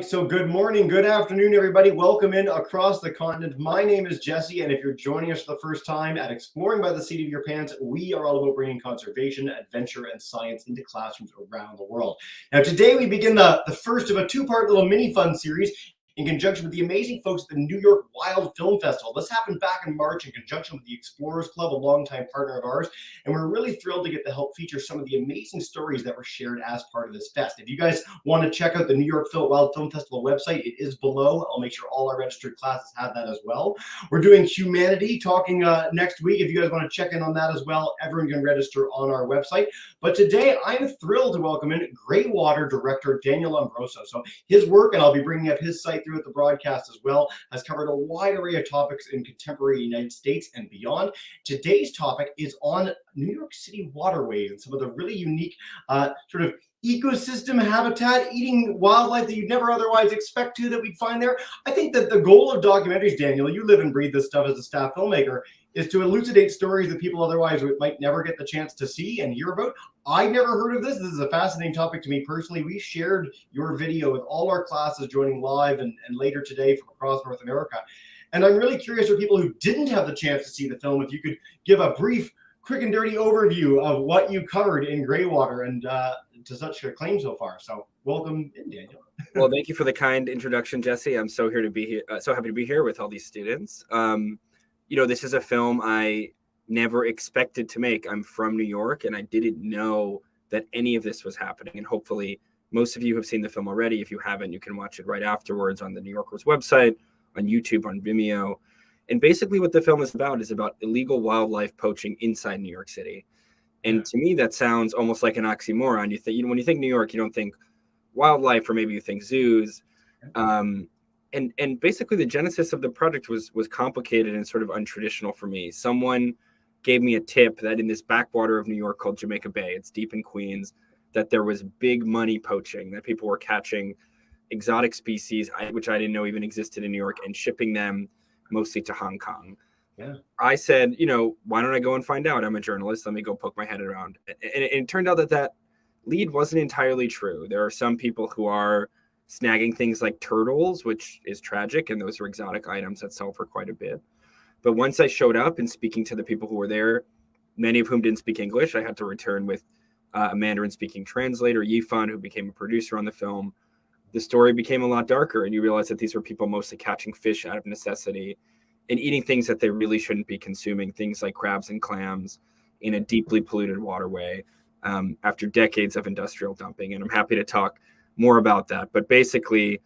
so good morning, good afternoon, everybody. Welcome in across the continent. My name is Jesse, and if you're joining us for the first time at Exploring by the Seat of Your Pants, we are all about bringing conservation, adventure, and science into classrooms around the world. Now, today we begin the first of a two-part little mini-fun series in conjunction with the amazing folks at the New York Wild Film Festival. This happened back in March in conjunction with the Explorers Club, a longtime partner of ours, and we're really thrilled to get to help feature some of the amazing stories that were shared as part of this fest. If you guys want to check out the New York Wild Film Festival website, it is below. I'll make sure all our registered classes have that as well. We're doing humanity talking next week. If you guys want to check in on that as well, everyone can register on our website. But today, I'm thrilled to welcome in Greywater director Daniel Lombroso. So his work, and I'll be bringing up his site throughout the broadcast as well, has covered a wide array of topics in contemporary United States and beyond. Today's topic is on New York City waterways and some of the really unique sort of ecosystem habitat, eating wildlife that you'd never otherwise expect that we'd find there. I think that the goal of documentaries, Daniel, you live and breathe this stuff as a staff filmmaker, is to elucidate stories that people otherwise might never get the chance to see and hear about. I never heard of this. This is a fascinating topic to me personally. We shared your video with all our classes joining live and later today from across North America. And I'm really curious for people who didn't have the chance to see the film, if you could give a brief, quick and dirty overview of what you covered in Greywater and to such acclaim so far. So welcome in, Daniel. Well, thank you for the kind introduction, Jesse. I'm so happy to be here with all these students. This is a film I never expected to make. I'm from New York, and I didn't know that any of this was happening. And hopefully most of you have seen the film already. If you haven't, you can watch it right afterwards on the New Yorker's website, on YouTube, on Vimeo. And basically what the film is about illegal wildlife poaching inside New York City. And to me, that sounds almost like an oxymoron. When you think New York, you don't think wildlife, or maybe you think zoos. And basically the genesis of the project was complicated and sort of untraditional for me. Someone gave me a tip that in this backwater of New York called Jamaica Bay, it's deep in Queens, that there was big money poaching, that people were catching exotic species, which I didn't know even existed in New York, and shipping them mostly to Hong Kong. Yeah. I said, why don't I go and find out? I'm a journalist. Let me go poke my head around. And it turned out that lead wasn't entirely true. There are some people who are snagging things like turtles, which is tragic, and those are exotic items that sell for quite a bit. But once I showed up and speaking to the people who were there, many of whom didn't speak English, I had to return with a Mandarin-speaking translator, Yifan, who became a producer on the film. The story became a lot darker, and you realize that these were people mostly catching fish out of necessity and eating things that they really shouldn't be consuming, things like crabs and clams in a deeply polluted waterway after decades of industrial dumping. And I'm happy to talk more about that. But basically,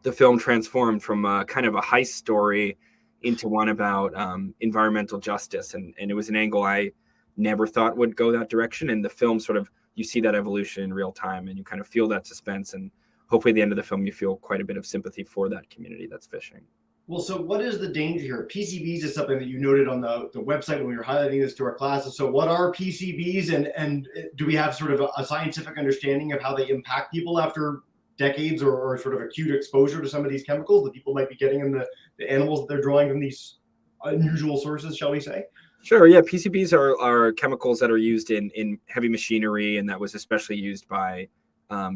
the film transformed from kind of a heist story into one about environmental justice. And it was an angle I never thought would go that direction. And the film sort of, you see that evolution in real time, and you kind of feel that suspense. And hopefully at the end of the film, you feel quite a bit of sympathy for that community that's fishing. Well, so what is the danger here? PCBs is something that you noted on the website when we were highlighting this to our classes. So what are PCBs, and do we have sort of a scientific understanding of how they impact people after decades or sort of acute exposure to some of these chemicals that people might be getting in the animals that they're drawing from these unusual sources, shall we say? Sure, yeah. PCBs are chemicals that are used in heavy machinery, and that was especially used by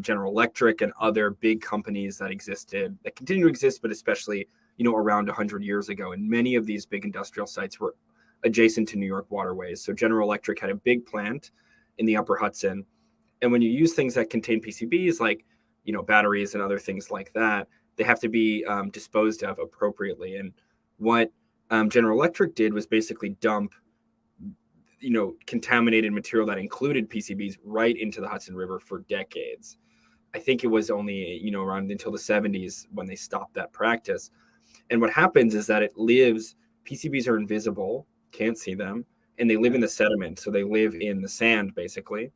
General Electric and other big companies that continue to exist, but especially around 100 years ago. And many of these big industrial sites were adjacent to New York waterways. So General Electric had a big plant in the Upper Hudson. And when you use things that contain PCBs, like, batteries and other things like that, they have to be disposed of appropriately. And what General Electric did was basically dump, contaminated material that included PCBs right into the Hudson River for decades. I think it was only, around until the 70s when they stopped that practice. And what happens is that PCBs are invisible, can't see them, and they live in the sediment. So they live in the sand, basically.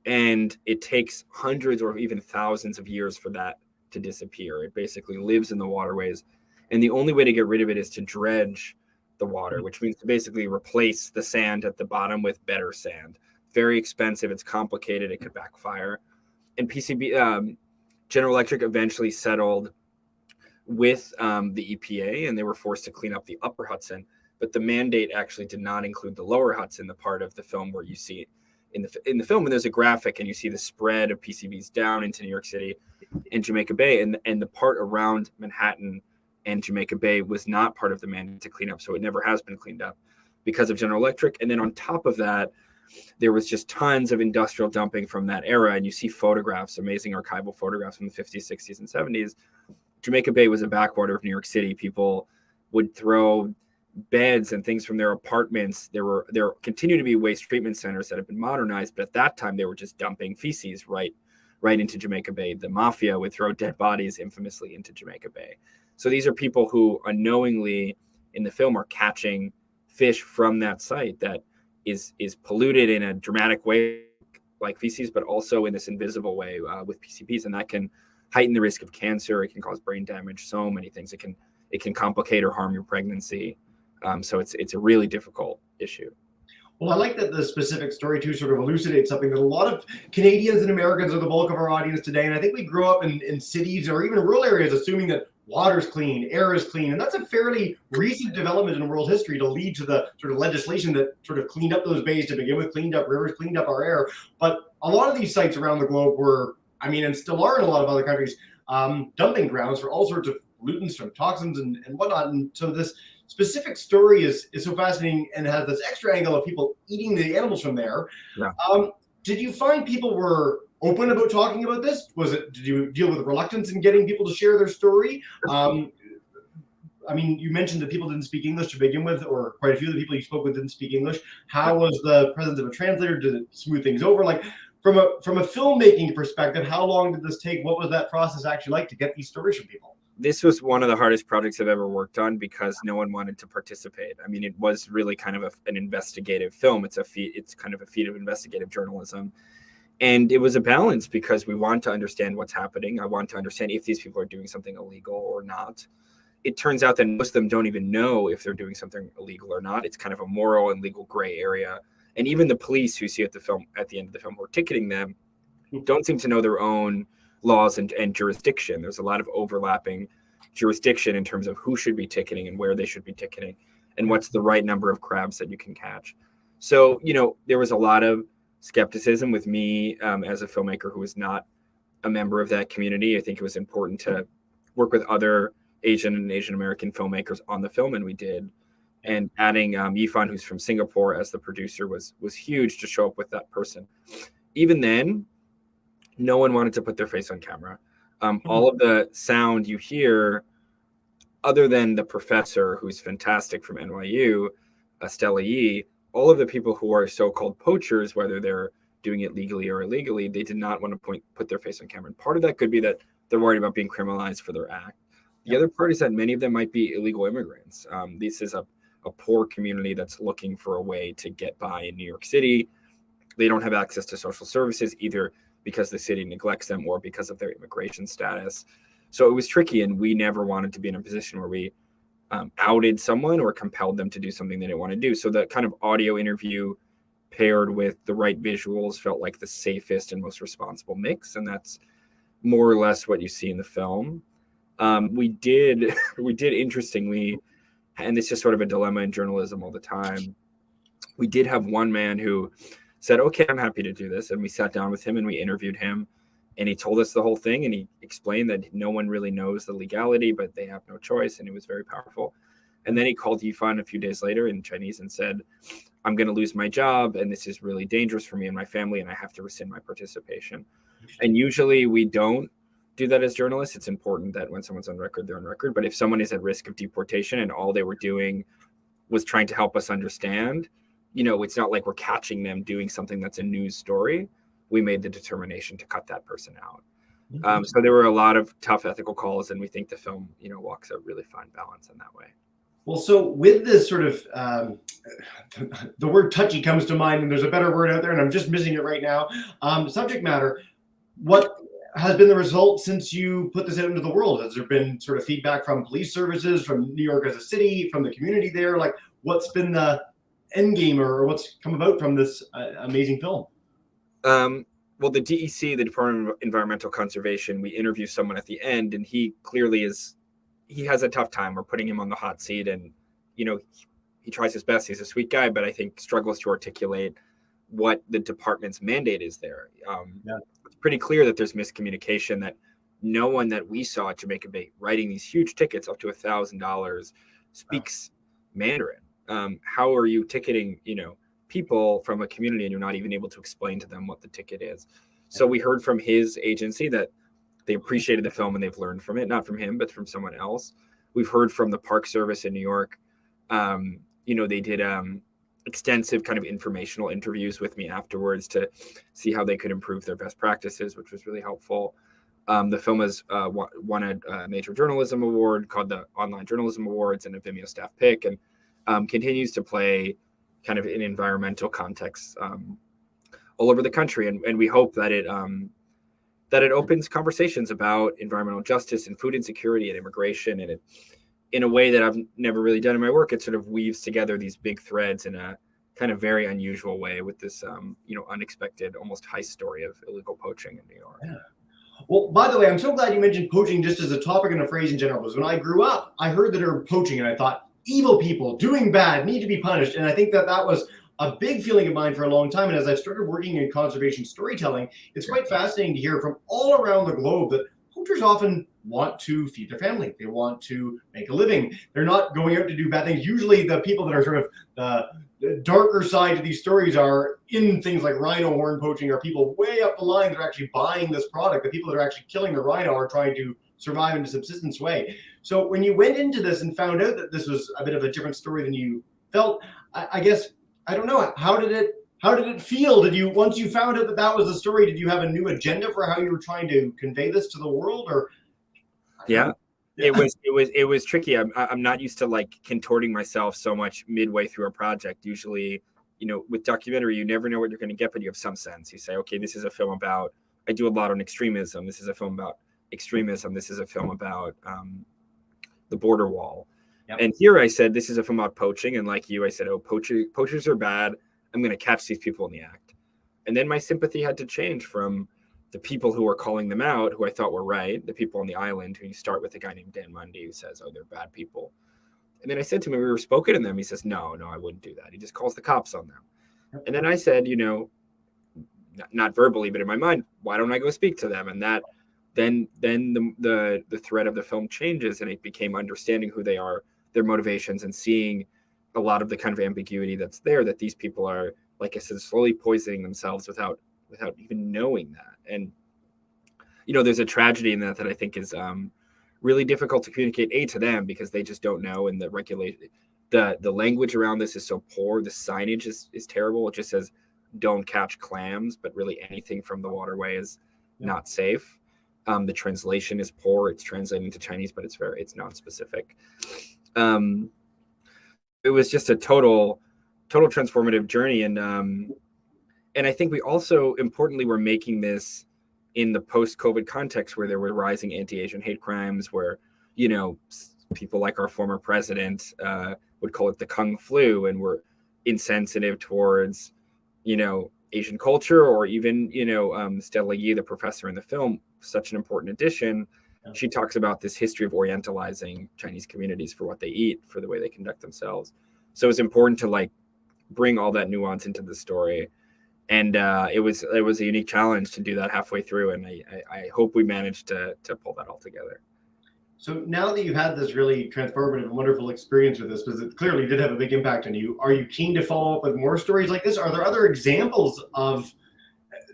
And it takes hundreds or even thousands of years for that to disappear. It basically lives in the waterways. And the only way to get rid of it is to dredge the water, which means to basically replace the sand at the bottom with better sand. Very expensive. It's complicated. It could backfire. And General Electric eventually settled with the EPA, and they were forced to clean up the Upper Hudson. But the mandate actually did not include the Lower Hudson, the part of the film where you see in the film, and there's a graphic, and you see the spread of PCBs down into New York City and Jamaica Bay, and the part around Manhattan and Jamaica Bay was not part of the mandate to clean up, so it never has been cleaned up because of General Electric. And then on top of that, there was just tons of industrial dumping from that era, and you see photographs, amazing archival photographs from the 50s, 60s, and 70s. Jamaica Bay was a backwater of New York City. People would throw beds and things from their apartments. There continue to be waste treatment centers that have been modernized, but at that time they were just dumping feces right into Jamaica Bay. The mafia would throw dead bodies infamously into Jamaica Bay. So these are people who unknowingly in the film are catching fish from that site that is polluted in a dramatic way like feces, but also in this invisible way with PCBs, and that can heighten the risk of cancer. It can cause brain damage, so many things. It can complicate or harm your pregnancy. So it's a really difficult issue. Well, I like that the specific story too sort of elucidates something that a lot of Canadians and Americans are the bulk of our audience today. And I think we grew up in cities or even rural areas assuming that water's clean, air is clean. And that's a fairly recent development in world history to lead to the sort of legislation that sort of cleaned up those bays to begin with, cleaned up rivers, cleaned up our air. But a lot of these sites around the globe were, and still are in a lot of other countries, dumping grounds for all sorts of pollutants from toxins and whatnot. And so this specific story is so fascinating and has this extra angle of people eating the animals from there. Yeah. Did you find people were open about talking about this? Did you deal with reluctance in getting people to share their story? You mentioned that people didn't speak English to begin with, or quite a few of the people you spoke with didn't speak English. How was the presence of a translator? Did it smooth things over? Like from a filmmaking perspective, how long did this take? What was that process actually like to get these stories from people? This was one of the hardest projects I've ever worked on because no one wanted to participate. It was really kind of an investigative film. It's kind of a feat of investigative journalism. And it was a balance because we want to understand what's happening. I want to understand if these people are doing something illegal or not. It turns out that most of them don't even know if they're doing something illegal or not. It's kind of a moral and legal gray area. And even the police who see at the end of the film who are ticketing them don't seem to know their own laws and jurisdiction. There's a lot of overlapping jurisdiction in terms of who should be ticketing and where they should be ticketing and what's the right number of crabs that you can catch. So, there was a lot of skepticism with me as a filmmaker who was not a member of that community. I think it was important to work with other Asian and Asian American filmmakers on the film, and we did. And adding Yifan, who's from Singapore, as the producer was huge to show up with that person. Even then, no one wanted to put their face on camera. All of the sound you hear, other than the professor, who's fantastic from NYU, Stella Yee, all of the people who are so-called poachers, whether they're doing it legally or illegally, they did not want to put their face on camera. And part of that could be that they're worried about being criminalized for their act. The other part is that many of them might be illegal immigrants. This is a poor community that's looking for a way to get by in New York City. They don't have access to social services, either because the city neglects them or because of their immigration status. So it was tricky, and we never wanted to be in a position where we outed someone or compelled them to do something they didn't want to do. So the kind of audio interview paired with the right visuals felt like the safest and most responsible mix, and that's more or less what you see in the film. We did interestingly, and it's just sort of a dilemma in journalism all the time, we did have one man who said, okay, I'm happy to do this. And we sat down with him and we interviewed him, and he told us the whole thing, and he explained that no one really knows the legality, but they have no choice. And it was very powerful. And then he called Yifan a few days later in Chinese and said, I'm going to lose my job, and this is really dangerous for me and my family, and I have to rescind my participation. And usually we don't do that as journalists. It's important that when someone's on record, they're on record. But if someone is at risk of deportation and all they were doing was trying to help us understand, it's not like we're catching them doing something that's a news story. We made the determination to cut that person out. So there were a lot of tough ethical calls, and we think the film, walks a really fine balance in that way. Well, so with this sort of, the word touchy comes to mind, and there's a better word out there, and I'm just missing it right now. Subject matter, what has been the result since you put this out into the world? Has there been sort of feedback from police services, from New York as a city, from the community there? Like, what's been the end game, or what's come about from this amazing film? Well, the DEC, the Department of Environmental Conservation, we interview someone at the end, and he clearly he has a tough time. We're putting him on the hot seat, and he tries his best. He's a sweet guy, but I think struggles to articulate what the department's mandate is there. Yeah. It's pretty clear that there's miscommunication, that no one that we saw at Jamaica Bay writing these huge tickets up to $1,000 speaks Mandarin. How are you ticketing, people from a community and you're not even able to explain to them what the ticket is? So we heard from his agency that they appreciated the film and they've learned from it, not from him, but from someone else. We've heard from the Park Service in New York. They did extensive kind of informational interviews with me afterwards to see how they could improve their best practices, which was really helpful. The film has won a major journalism award called the Online Journalism Awards and a Vimeo staff pick, and continues to play kind of in environmental contexts all over the country. And we hope that it opens conversations about environmental justice and food insecurity and immigration, and it, in a way that I've never really done in my work, it sort of weaves together these big threads in a kind of very unusual way with this, unexpected, almost heist story of illegal poaching in New York. Yeah. Well, by the way, I'm so glad you mentioned poaching just as a topic and a phrase in general, because when I grew up, I heard the term poaching and I thought evil people doing bad need to be punished. And I think that was a big feeling of mine for a long time. And as I've started working in conservation storytelling, it's quite fascinating to hear from all around the globe that poachers often want to feed their family. They want to make a living. They're not going out to do bad things. Usually the people that are sort of the darker side to these stories are in things like rhino horn poaching, are people way up the line that are actually buying this product. The people that are actually killing the rhino are trying to survive in a subsistence way. So when you went into this and found out that this was a bit of a different story than you felt, I guess, I don't know, how did it feel? Once you found out that was the story, did you have a new agenda for how you were trying to convey this to the world? Or yeah. It was tricky. I'm not used to like contorting myself so much midway through a project. Usually, with documentary, you never know what you're going to get, but you have some sense. You say, okay, this is a film about, I do a lot on extremism. This is a film about extremism. This is a film about the border wall. Yep. And here I said, this is a film about poaching. And like you, I said, oh, poachers are bad. I'm going to catch these people in the act. And then my sympathy had to change from the people who are calling them out, who I thought were right, the people on the island, who you start with a guy named Dan Mundy who says, oh, they're bad people. And then I said to him, we were spoken to them. He says, no, I wouldn't do that. He just calls the cops on them. And then I said, not verbally, but in my mind, why don't I go speak to them? And that then the thread of the film changes, and it became understanding who they are, their motivations, and seeing a lot of the kind of ambiguity that's there, that these people are, like I said, slowly poisoning themselves without even knowing that. And there's a tragedy in that I think is really difficult to communicate to them, because they just don't know, and the language around this is so poor. The signage is terrible. It just says don't catch clams, but really anything from the waterway is not safe. The translation is poor. It's translating to Chinese, but it's non-specific. It was just a total transformative journey, and I think we also importantly were making this in the post-COVID context, where there were rising anti-Asian hate crimes, where people like our former president would call it the Kung flu, and were insensitive towards Asian culture, or even Stella Yi, the professor in the film, such an important addition. She talks about this history of orientalizing Chinese communities for what they eat, for the way they conduct themselves. So it's important to bring all that nuance into the story. And it was a unique challenge to do that halfway through. And I hope we managed to pull that all together. So now that you've had this really transformative and wonderful experience with this, because it clearly did have a big impact on you, are you keen to follow up with more stories like this? Are there other examples of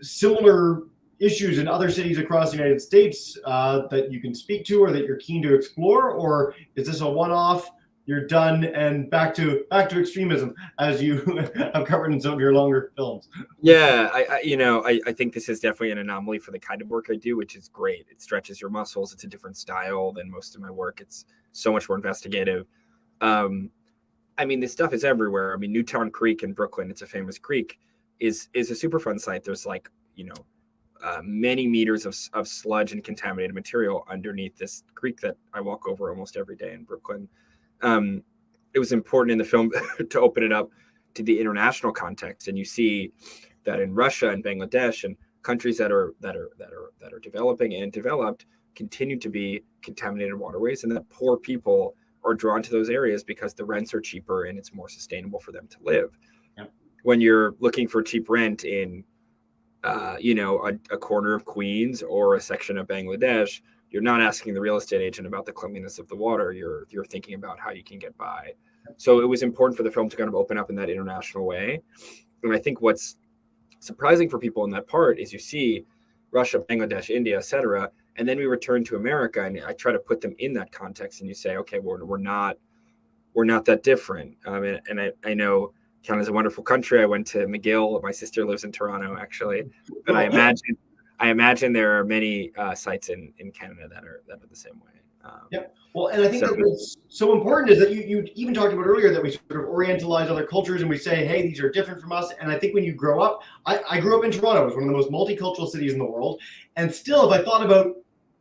similar issues in other cities across the United States that you can speak to, or that you're keen to explore? Or is this a one-off, you're done, and back to extremism, as you have covered in some of your longer films? Yeah, I think this is definitely an anomaly for the kind of work I do, which is great. It stretches your muscles. It's a different style than most of my work. It's so much more investigative. This stuff is everywhere. Newtown Creek in Brooklyn, it's a famous creek, is a super fun site. There's many meters of sludge and contaminated material underneath this creek that I walk over almost every day in Brooklyn. It was important in the film to open it up to the international context, and you see that in Russia and Bangladesh and countries that are developing and developed continue to be contaminated waterways, and that poor people are drawn to those areas because the rents are cheaper and it's more sustainable for them to live. when you're looking for cheap rent in a corner of Queens or a section of Bangladesh, you're not asking the real estate agent about the cleanliness of the water. You're thinking about how you can get by. So it was important for the film to kind of open up in that international way. And I think what's surprising for people in that part is you see Russia, Bangladesh, India, etc., and then we return to America, and I try to put them in that context, and you say, okay, we're not that different. I know Canada's a wonderful country. I went to McGill. My sister lives in Toronto, actually, but I imagine there are many sites in Canada that are the same way. Yeah. Well, and I think that what's so important is that you even talked about earlier that we sort of orientalize other cultures and we say, hey, these are different from us. And I think when you grow up, I grew up in Toronto. It was one of the most multicultural cities in the world. And still, if I thought about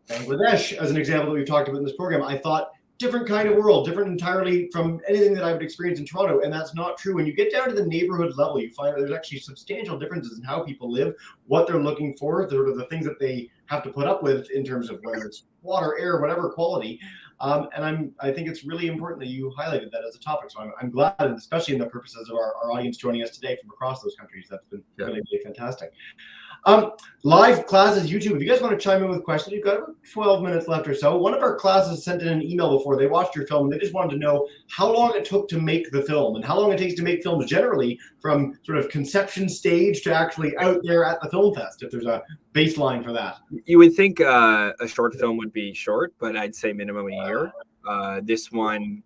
Bangladesh as an example that we've talked about in this program, I thought different kind of world, different entirely from anything that I would experience in Toronto. And that's not true. When you get down to the neighborhood level, you find that there's actually substantial differences in how people live, what they're looking for, sort of the things that they have to put up with in terms of whether it's water, air, whatever quality. And I think it's really important that you highlighted that as a topic. So I'm glad, and especially in the purposes of our audience joining us today from across those countries. That's been really, really fantastic. Live classes, YouTube. If you guys want to chime in with questions, you've got about 12 minutes left or so. One of our classes sent in an email before they watched your film, and they just wanted to know how long it took to make the film and how long it takes to make films generally from sort of conception stage to actually out there at the film fest, if there's a baseline for that. You would think a short film would be short, but I'd say minimum a year. This one,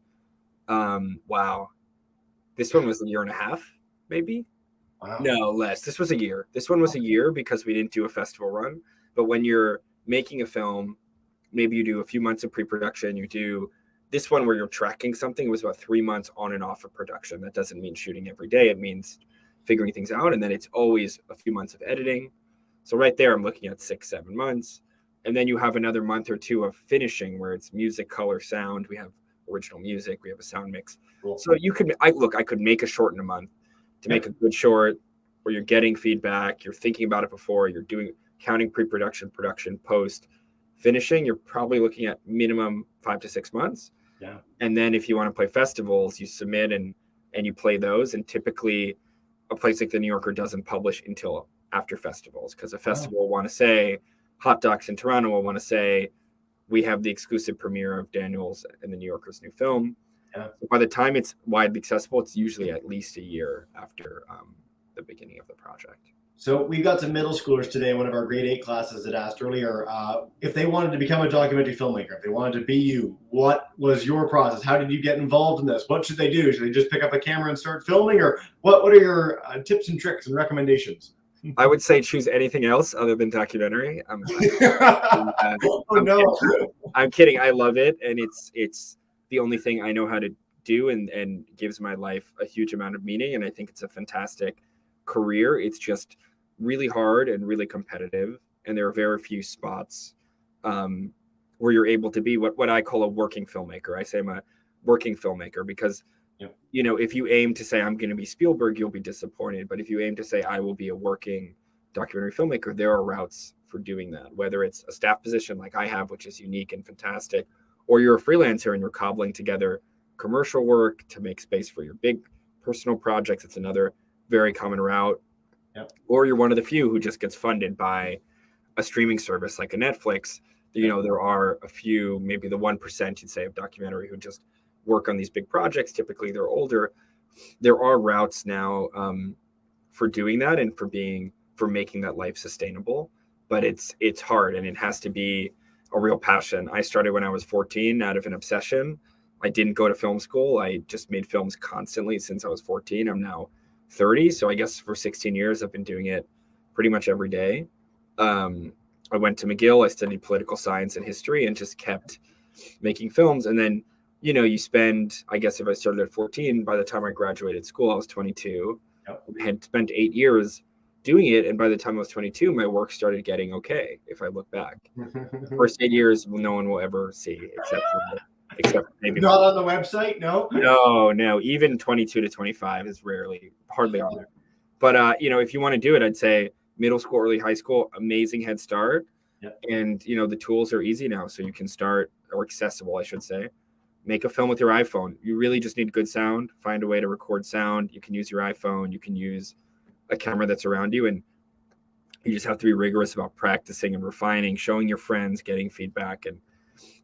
wow. This one was a year and a half, maybe. Wow. No, less. This was a year. This one was a year because we didn't do a festival run. But when you're making a film, maybe you do a few months of pre-production. You do this one where you're tracking something. It was about 3 months on and off of production. That doesn't mean shooting every day. It means figuring things out. And then it's always a few months of editing. So right there, I'm looking at 6-7 months. And then you have another month or two of finishing where it's music, color, sound. We have original music. We have a sound mix. Cool. So I could make a short in a month. To make a good short where you're getting feedback, you're thinking about it before, you're counting pre-production, production, post, finishing, you're probably looking at minimum 5 to 6 months. Yeah. And then if you want to play festivals, you submit and you play those. And typically a place like the New Yorker doesn't publish until after festivals, because a festival will want to say, Hot Docs in Toronto will want to say, we have the exclusive premiere of Daniel's and the New Yorker's new film. Yeah. So by the time it's widely accessible, it's usually at least a year after the beginning of the project. So we've got some middle schoolers today, one of our grade 8 classes that asked earlier, if they wanted to become a documentary filmmaker, if they wanted to be you, what was your process? How did you get involved in this? What should they do? Should they just pick up a camera and start filming? Or what are your tips and tricks and recommendations? I would say choose anything else other than documentary. I'm kidding. I love it. And it's the only thing I know how to do and gives my life a huge amount of meaning. And I think it's a fantastic career. It's just really hard and really competitive. And there are very few spots where you're able to be what I call a working filmmaker. I say I'm a working filmmaker because, if you aim to say I'm going to be Spielberg, you'll be disappointed. But if you aim to say I will be a working documentary filmmaker, there are routes for doing that, whether it's a staff position like I have, which is unique and fantastic, or you're a freelancer and you're cobbling together commercial work to make space for your big personal projects. It's another very common route. Yep. Or you're one of the few who just gets funded by a streaming service like a Netflix. There are a few, maybe the 1% you'd say of documentary who just work on these big projects. Typically they're older. There are routes now for doing that and for making that life sustainable, but it's hard and it has to be a real passion. I started when I was 14 out of an obsession. I didn't go to film school. I just made films constantly since I was 14. I'm now 30. So I guess for 16 years, I've been doing it pretty much every day. I went to McGill. I studied political science and history and just kept making films. And then, you spend, I guess if I started at 14, by the time I graduated school, I was 22. Yep. I had spent 8 years doing it. And by the time I was 22, my work started getting okay. If I look back, the first 8 years, no one will ever see except maybe not on the website. No. Even 22 to 25 is hardly on there. But if you want to do it, I'd say middle school, early high school, amazing head start. Yep. And the tools are easy now, so you can start, or accessible, I should say. make a film with your iPhone. You really just need good sound. Find a way to record sound. You can use your iPhone. You can use a camera that's around you, and you just have to be rigorous about practicing and refining, showing your friends, getting feedback. And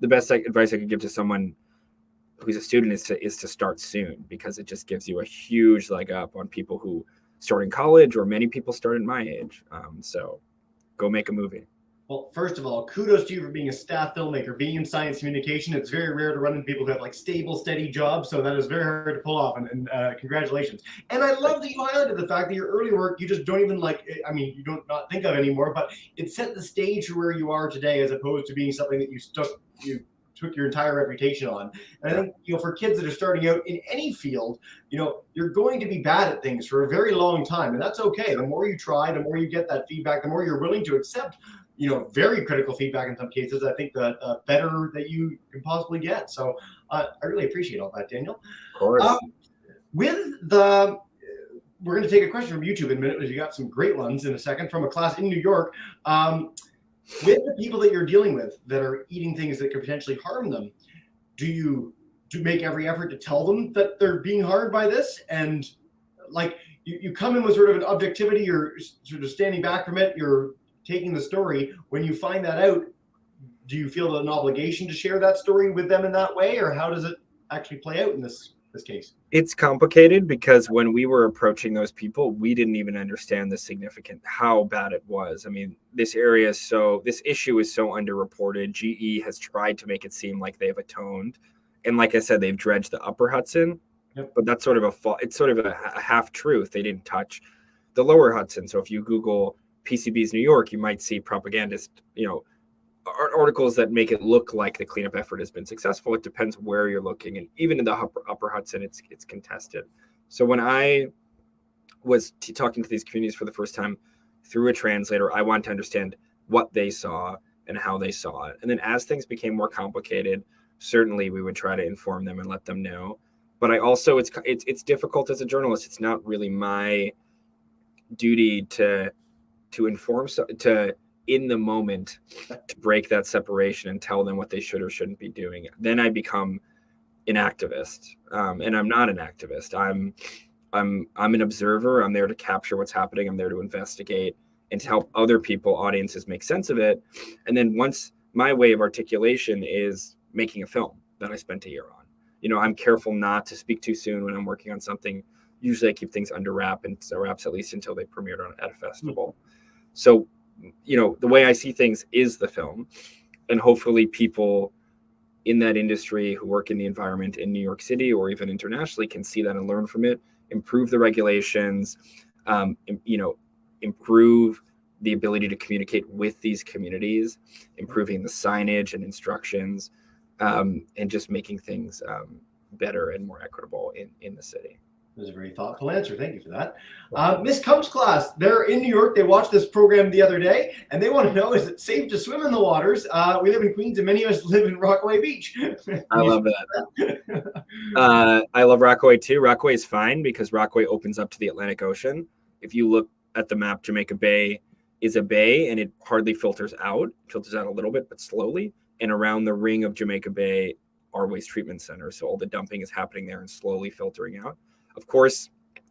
the best advice I could give to someone who's a student is to start soon, because it just gives you a huge leg up on people who start in college, or many people start at my age. So go make a movie. Well, first of all, kudos to you for being a staff filmmaker. Being in science communication, it's very rare to run into people who have like stable, steady jobs. So that is very hard to pull off. And congratulations. And I love that you highlighted the fact that your early work, you just don't even you don't not think of anymore, but it set the stage for where you are today, as opposed to being something that you took your entire reputation on. And I think, for kids that are starting out in any field, you're going to be bad at things for a very long time. And that's okay. The more you try, the more you get that feedback, the more you're willing to accept very critical feedback in some cases. I think the better that you can possibly get. So I really appreciate all that, Daniel. Of course. We're going to take a question from YouTube in a minute, because you got some great ones in a second from a class in New York. With the people that you're dealing with that are eating things that could potentially harm them, do you make every effort to tell them that they're being harmed by this? And you come in with sort of an objectivity, you're sort of standing back from it, you're taking the story. When you find that out, do you feel an obligation to share that story with them in that way, or how does it actually play out in this case? It's complicated, because when we were approaching those people, we didn't even understand how bad it was. I mean, this issue is so underreported. GE has tried to make it seem like they've atoned, and like I said, they've dredged the upper Hudson. Yep. But that's sort of a half truth. They didn't touch the lower Hudson. So if you Google PCBs New York, you might see propagandist, articles that make it look like the cleanup effort has been successful. It depends where you're looking, and even in the upper Hudson, it's contested. So when I was talking to these communities for the first time through a translator, I wanted to understand what they saw and how they saw it. And then as things became more complicated, certainly we would try to inform them and let them know. But I also, it's difficult as a journalist. It's not really my duty to inform, in the moment, to break that separation and tell them what they should or shouldn't be doing. Then I become an activist, and I'm not an activist. I'm an observer. I'm there to capture what's happening. I'm there to investigate and to help other audiences make sense of it. And then once my way of articulation is making a film that I spent a year on. I'm careful not to speak too soon when I'm working on something. Usually I keep things under wraps at least until they premiered at a festival. So, the way I see things is the film, and hopefully people in that industry who work in the environment in New York City or even internationally can see that and learn from it, improve the regulations, improve the ability to communicate with these communities, improving the signage and instructions, and just making things better and more equitable in the city. That was a very thoughtful answer. Thank you for that. Miss Cump's class, they're in New York. They watched this program the other day, and they want to know, is it safe to swim in the waters? We live in Queens, and many of us live in Rockaway Beach. I love that. I love Rockaway too. Rockaway is fine because Rockaway opens up to the Atlantic Ocean. If you look at the map, Jamaica Bay is a bay, and it hardly filters out. It filters out a little bit, but slowly. And around the ring of Jamaica Bay are waste treatment centers. So all the dumping is happening there and slowly filtering out. Of course,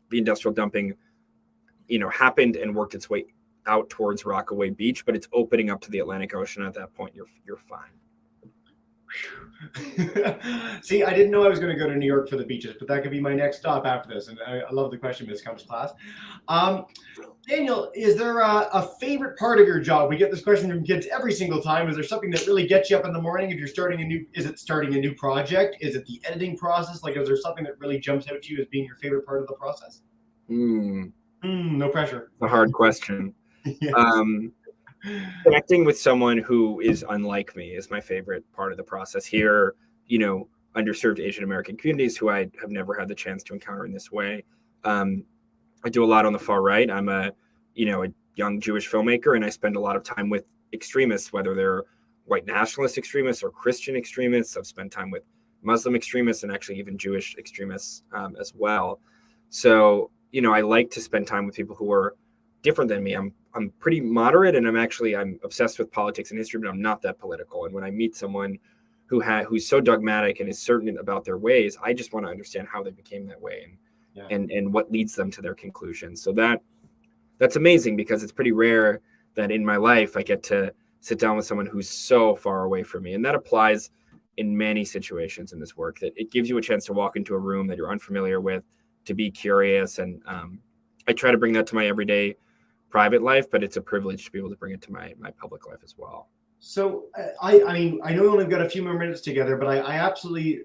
the industrial dumping, happened and worked its way out towards Rockaway Beach, but it's opening up to the Atlantic Ocean. At that point, you're fine. See, I didn't know I was going to go to New York for the beaches, but that could be my next stop after this. And I love the question, Ms. Cump's class. Daniel, is there a favorite part of your job? We get this question from kids every single time. Is there something that really gets you up in the morning if you're is it starting a new project? Is it the editing process? Is there something that really jumps out to you as being your favorite part of the process? No pressure. A hard question. Yes. Connecting with someone who is unlike me is my favorite part of the process here. Underserved Asian American communities who I have never had the chance to encounter in this way. I do a lot on the far right. I'm a young Jewish filmmaker, and I spend a lot of time with extremists, whether they're white nationalist extremists or Christian extremists. I've spent time with Muslim extremists and actually even Jewish extremists as well. So, I like to spend time with people who are different than me. I'm pretty moderate, and I'm obsessed with politics and history, but I'm not that political. And when I meet someone who's so dogmatic and is certain about their ways. I just want to understand how they became that way and what leads them to their conclusions. So that's amazing, because it's pretty rare that in my life I get to sit down with someone who's so far away from me. And that applies in many situations in this work, that it gives you a chance to walk into a room that you're unfamiliar with, to be curious. And I try to bring that to my everyday private life, but it's a privilege to be able to bring it to my public life as well. So I mean, I know we only got a few more minutes together, but I absolutely,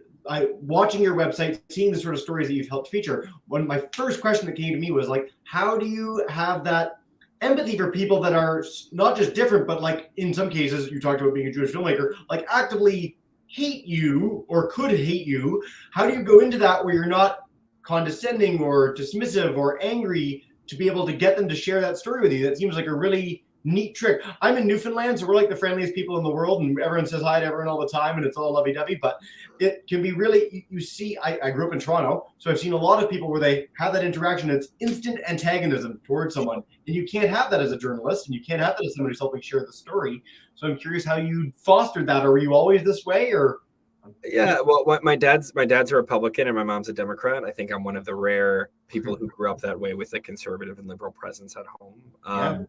watching your website, seeing the sort of stories that you've helped feature, my first question that came to me was like, how do you have that empathy for people that are not just different, but like in some cases, you talked about being a Jewish filmmaker, like actively hate you or could hate you? How do you go into that where you're not condescending or dismissive or angry, to be able to get them to share that story with you? That seems like a really neat trick. I'm in Newfoundland, so we're like the friendliest people in the world, and everyone says hi to everyone all the time, and it's all lovey-dovey, but it can be really, you see, I grew up in Toronto, so I've seen a lot of people where they have that interaction, and it's instant antagonism towards someone, and you can't have that as a journalist, and you can't have that as somebody who's helping share the story. So I'm curious how you fostered that, or were you always this way, or? Yeah, well, my dad's a Republican and my mom's a Democrat. I think I'm one of the rare people who grew up that way, with a conservative and liberal presence at home.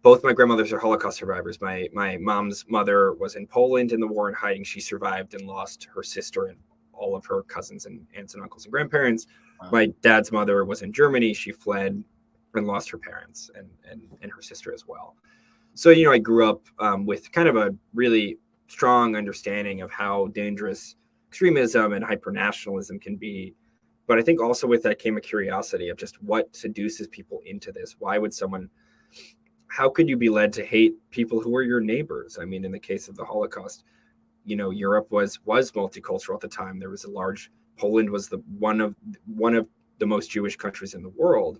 Both my grandmothers are Holocaust survivors. My mom's mother was in Poland in the war in hiding. She survived and lost her sister and all of her cousins and aunts and uncles and grandparents. Wow. My dad's mother was in Germany. She fled and lost her parents and her sister as well. So, I grew up with kind of a really strong understanding of how dangerous extremism and hypernationalism can be. But I think also with that came a curiosity of just what seduces people into this. How could you be led to hate people who were your neighbors? I mean, in the case of the Holocaust, Europe was multicultural at the time. There was Poland was one of the most Jewish countries in the world,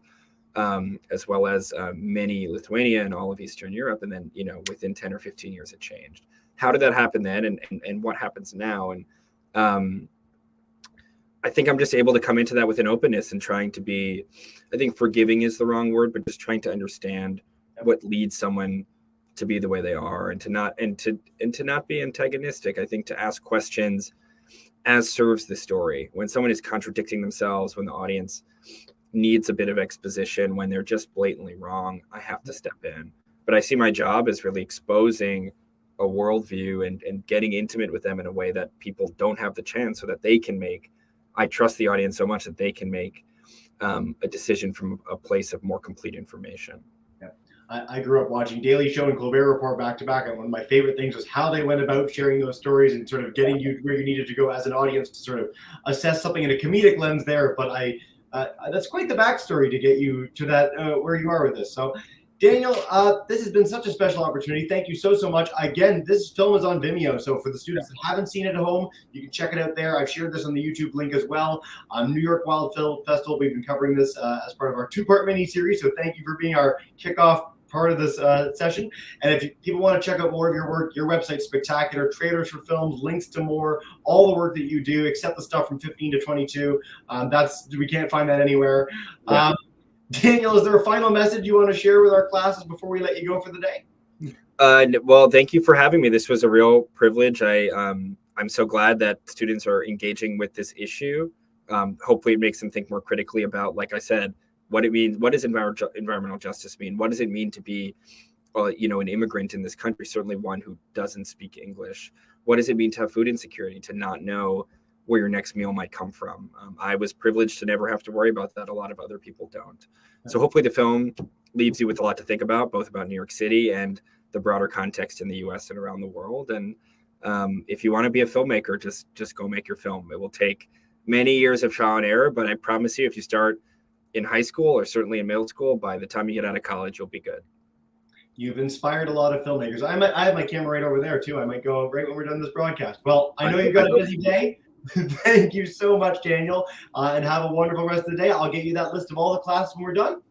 as well as many Lithuania and all of Eastern Europe. And then, within 10 or 15 years, it changed. How did that happen then? And what happens now? And I think I'm just able to come into that with an openness and trying to be, I think forgiving is the wrong word, but just trying to understand what leads someone to be the way they are, and to not be antagonistic. I think to ask questions as serves the story. When someone is contradicting themselves, when the audience needs a bit of exposition, when they're just blatantly wrong, I have to step in. But I see my job as really exposing a worldview and getting intimate with them in a way that people don't have the chance, so that they can I trust the audience so much that they can make a decision from a place of more complete information. I grew up watching Daily Show and Colbert Report back to back, and one of my favorite things was how they went about sharing those stories and sort of getting you where you needed to go as an audience to sort of assess something in a comedic lens there. But that's quite the backstory to get you to that where you are with this. So, Daniel, this has been such a special opportunity. Thank you so much. Again, this film is on Vimeo, so for the students that haven't seen it at home, you can check it out there. I've shared this on the YouTube link as well. New York Wild Film Festival, we've been covering this as part of our two-part mini-series, so thank you for being our kickoff part of this session. And if people want to check out more of your work, your website's spectacular. Trailers for films, links to more, all the work that you do, except the stuff from 15 to 22. We can't find that anywhere. Yeah. Daniel, is there a final message you want to share with our classes before we let you go for the day? Well, thank you for having me. This was a real privilege. I'm so glad that students are engaging with this issue. Hopefully it makes them think more critically about, like I said, what it means. What does environmental justice mean? What does it mean to be, an immigrant in this country, certainly one who doesn't speak English? What does it mean to have food insecurity, to not know where your next meal might come from? I was privileged to never have to worry about that. A lot of other people don't. So hopefully the film leaves you with a lot to think about, both about New York City and the broader context in the US and around the world. And if you want to be a filmmaker, just go make your film. It will take many years of trial and error, but I promise you, if you start in high school or certainly in middle school, by the time you get out of college, you'll be good. You've inspired a lot of filmmakers. I have my camera right over there too. I might go right when we're done this broadcast. Well, I know you've got a busy day. Thank you so much, Daniel, and have a wonderful rest of the day. I'll get you that list of all the classes when we're done.